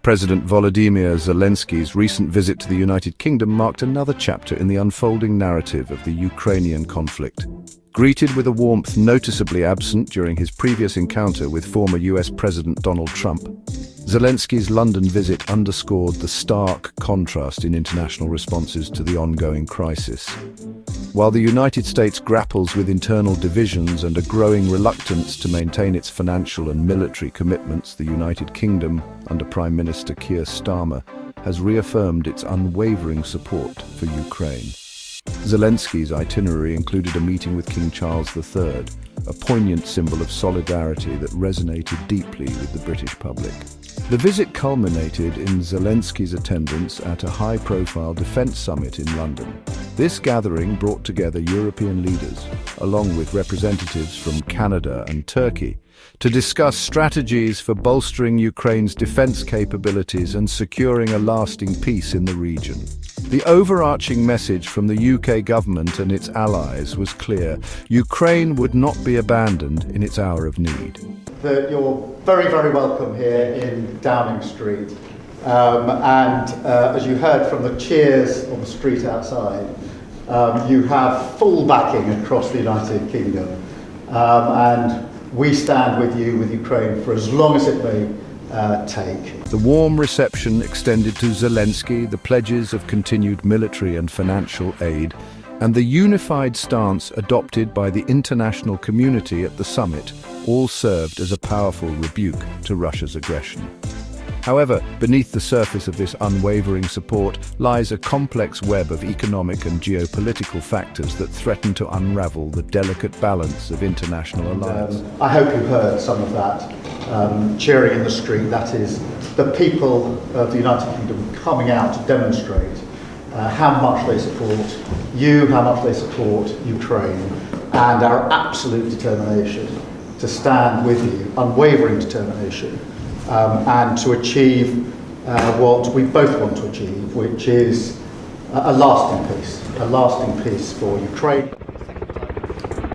President Volodymyr Zelensky's recent visit to the United Kingdom marked another chapter in the unfolding narrative of the Ukrainian conflict. Greeted with a warmth noticeably absent during his previous encounter with former US President Donald Trump, Zelensky's London visit underscored the stark contrast in international responses to the ongoing crisis. While the United States grapples with internal divisions and a growing reluctance to maintain its financial and military commitments, the United Kingdom, under Prime Minister Keir Starmer, has reaffirmed its unwavering support for Ukraine. Zelensky's itinerary included a meeting with King Charles III, a poignant symbol of solidarity that resonated deeply with the British public. The visit culminated in Zelensky's attendance at a high-profile defence summit in London. This gathering brought together European leaders, along with representatives from Canada and Turkey, to discuss strategies for bolstering Ukraine's defence capabilities and securing a lasting peace in the region. The overarching message from the UK government and its allies was clear: Ukraine would not be abandoned in its hour of need. You're very, very welcome here in Downing Street. As you heard from the cheers on the street outside, you have full backing across the United Kingdom. And we stand with you, with Ukraine, for as long as it may take. The warm reception extended to Zelensky, the pledges of continued military and financial aid, and the unified stance adopted by the international community at the summit all served as a powerful rebuke to Russia's aggression. However, beneath the surface of this unwavering support lies a complex web of economic and geopolitical factors that threaten to unravel the delicate balance of international alliance. I hope you heard some of that cheering in the street. That is the people of the United Kingdom coming out to demonstrate how much they support you, how much they support Ukraine, and our absolute determination to stand with you, unwavering determination, and to achieve what we both want to achieve, which is a lasting peace for Ukraine.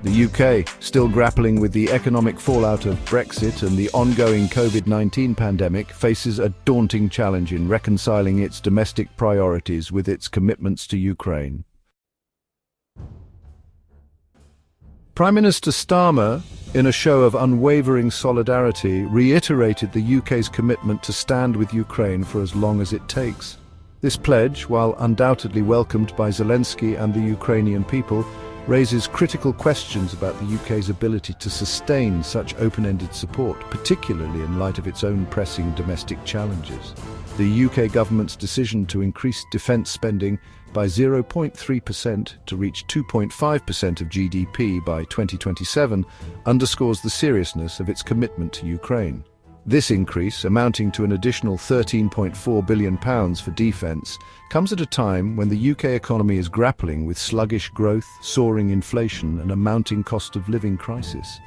The UK, still grappling with the economic fallout of Brexit and the ongoing COVID-19 pandemic, faces a daunting challenge in reconciling its domestic priorities with its commitments to Ukraine. Prime Minister Starmer, in a show of unwavering solidarity, reiterated the UK's commitment to stand with Ukraine for as long as it takes. This pledge, while undoubtedly welcomed by Zelensky and the Ukrainian people, raises critical questions about the UK's ability to sustain such open-ended support, particularly in light of its own pressing domestic challenges. The UK government's decision to increase defence spending by 0.3% to reach 2.5% of GDP by 2027 underscores the seriousness of its commitment to Ukraine. This increase, amounting to an additional £13.4 billion for defence, comes at a time when the UK economy is grappling with sluggish growth, soaring inflation and a mounting cost of living crisis.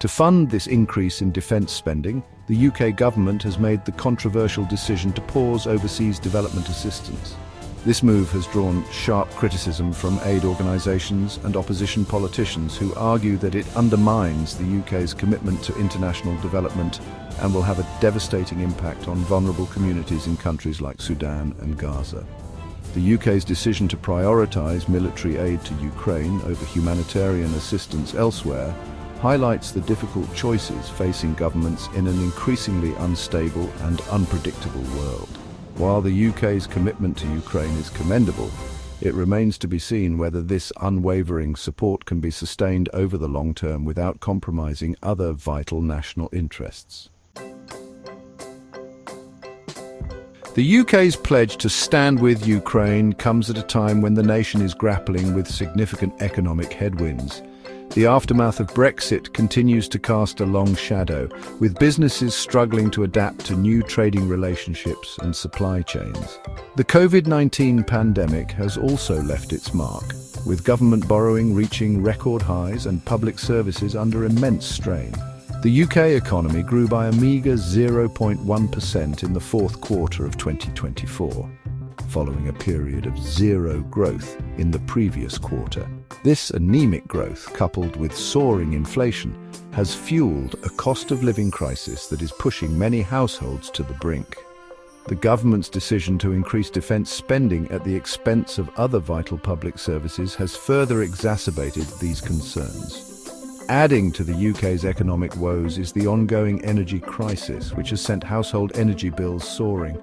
To fund this increase in defence spending, the UK government has made the controversial decision to pause overseas development assistance. This move has drawn sharp criticism from aid organisations and opposition politicians who argue that it undermines the UK's commitment to international development and will have a devastating impact on vulnerable communities in countries like Sudan and Gaza. The UK's decision to prioritise military aid to Ukraine over humanitarian assistance elsewhere highlights the difficult choices facing governments in an increasingly unstable and unpredictable world. While the UK's commitment to Ukraine is commendable, it remains to be seen whether this unwavering support can be sustained over the long term without compromising other vital national interests. The UK's pledge to stand with Ukraine comes at a time when the nation is grappling with significant economic headwinds. The aftermath of Brexit continues to cast a long shadow, with businesses struggling to adapt to new trading relationships and supply chains. The COVID-19 pandemic has also left its mark, with government borrowing reaching record highs and public services under immense strain. The UK economy grew by a meagre 0.1% in the fourth quarter of 2024, following a period of zero growth in the previous quarter. This anemic growth, coupled with soaring inflation, has fueled a cost of living crisis that is pushing many households to the brink. The government's decision to increase defense spending at the expense of other vital public services has further exacerbated these concerns. Adding to the UK's economic woes is the ongoing energy crisis, which has sent household energy bills soaring.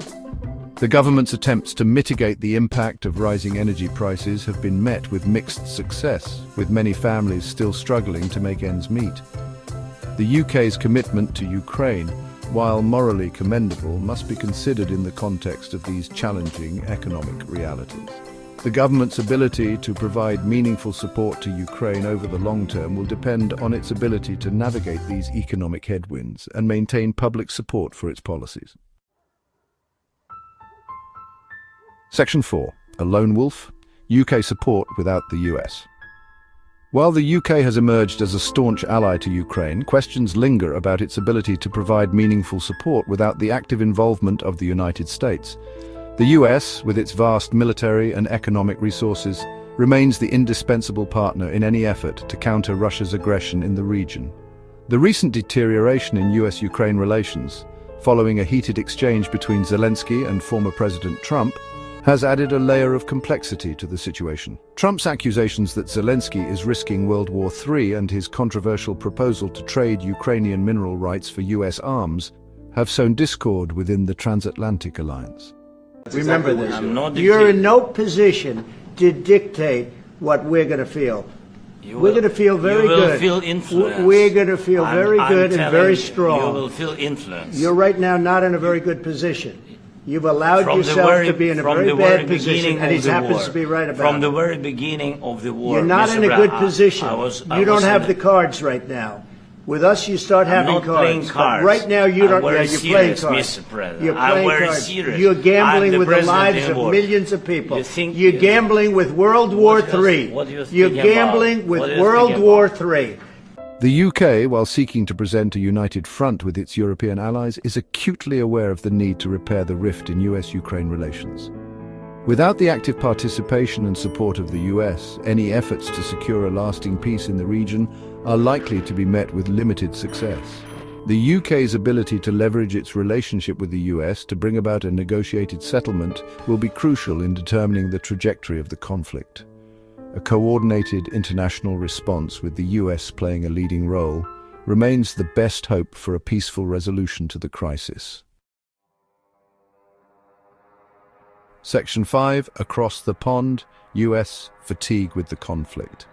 The government's attempts to mitigate the impact of rising energy prices have been met with mixed success, with many families still struggling to make ends meet. The UK's commitment to Ukraine, while morally commendable, must be considered in the context of these challenging economic realities. The government's ability to provide meaningful support to Ukraine over the long term will depend on its ability to navigate these economic headwinds and maintain public support for its policies. Section 4. A lone wolf, UK support without the US. While the UK has emerged as a staunch ally to Ukraine, questions linger about its ability to provide meaningful support without the active involvement of the United States. The US, with its vast military and economic resources, remains the indispensable partner in any effort to counter Russia's aggression in the region. The recent deterioration in US-Ukraine relations, following a heated exchange between Zelensky and former President Trump, has added a layer of complexity to the situation. Trump's accusations that Zelensky is risking World War III and his controversial proposal to trade Ukrainian mineral rights for US arms have sown discord within the transatlantic alliance. Remember this. You're in no position to dictate what we're going to feel. We're going to feel very good. You will feel influence. We're going to feel very good and very strong. You will feel influence. You're right now not in a very good position. You've allowed yourself to be in a very bad position, and he happens to be right about it. From the very beginning of the war, you're not in a good position. You don't have the cards right now. With us, you start having cards. But right now, you don't. Yeah, you're playing cards. You're playing cards. You're gambling with the lives of millions of people. You're gambling with World War III. You're gambling with World War III. The UK, while seeking to present a united front with its European allies, is acutely aware of the need to repair the rift in US-Ukraine relations. Without the active participation and support of the US, any efforts to secure a lasting peace in the region are likely to be met with limited success. The UK's ability to leverage its relationship with the US to bring about a negotiated settlement will be crucial in determining the trajectory of the conflict. A coordinated international response, with the US playing a leading role, remains the best hope for a peaceful resolution to the crisis. Section 5. Across the pond, US fatigue with the conflict.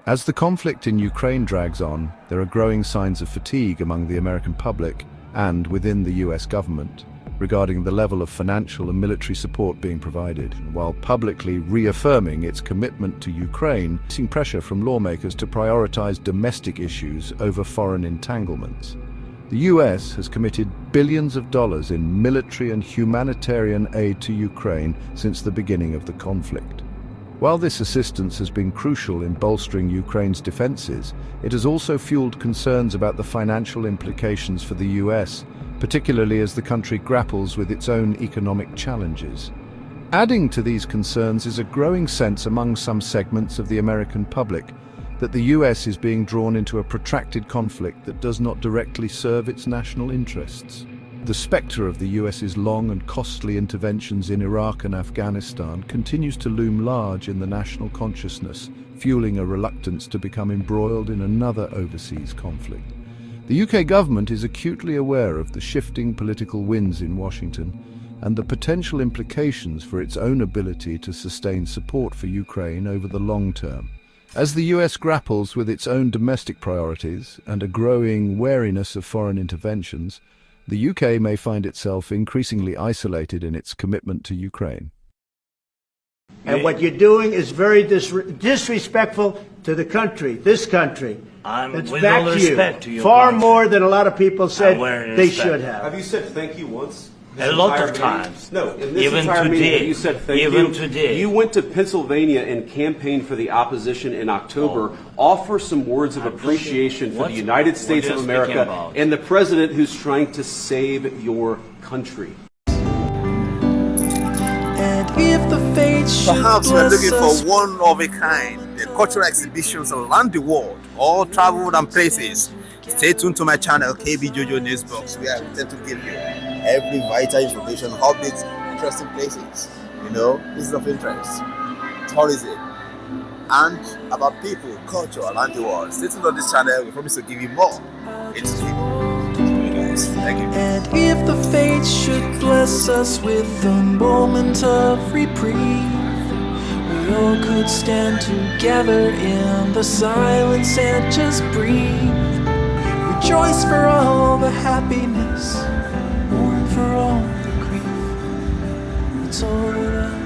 As the conflict in Ukraine drags on, there are growing signs of fatigue among the American public and within the US government regarding the level of financial and military support being provided, while publicly reaffirming its commitment to Ukraine, facing pressure from lawmakers to prioritize domestic issues over foreign entanglements. The US has committed billions of dollars in military and humanitarian aid to Ukraine since the beginning of the conflict. While this assistance has been crucial in bolstering Ukraine's defenses, it has also fueled concerns about the financial implications for the US, particularly as the country grapples with its own economic challenges. Adding to these concerns is a growing sense among some segments of the American public that the US is being drawn into a protracted conflict that does not directly serve its national interests. The spectre of the US's long and costly interventions in Iraq and Afghanistan continues to loom large in the national consciousness, fueling a reluctance to become embroiled in another overseas conflict. The UK government is acutely aware of the shifting political winds in Washington and the potential implications for its own ability to sustain support for Ukraine over the long term. As the US grapples with its own domestic priorities and a growing wariness of foreign interventions, the UK may find itself increasingly isolated in its commitment to Ukraine. And what you're doing is very disrespectful to the country, this country. It's back to you, far more than a lot of people said they should have. Have you said thank you once? A lot of times. No, in this even entire today, meeting, you said thank you. Even today. You went to Pennsylvania and campaigned for the opposition in October. Offer some words of appreciation for the United States of America and the president who's trying to save your country. Perhaps we're looking for one of a kind, the cultural exhibitions around the world, all traveled and places Stay tuned to my channel, KB Jojo Newsbox, where I intend to give you every vital information, updates, interesting places, places of interest, tourism, and about people, culture around the world. Stay tuned on this channel. We promise to give you more. It's guys. Thank you. And if the fates should bless us with a moment of reprieve, we all could stand together in the silence and just breathe. Rejoice for all the happiness, mourn for all the grief. It's all that I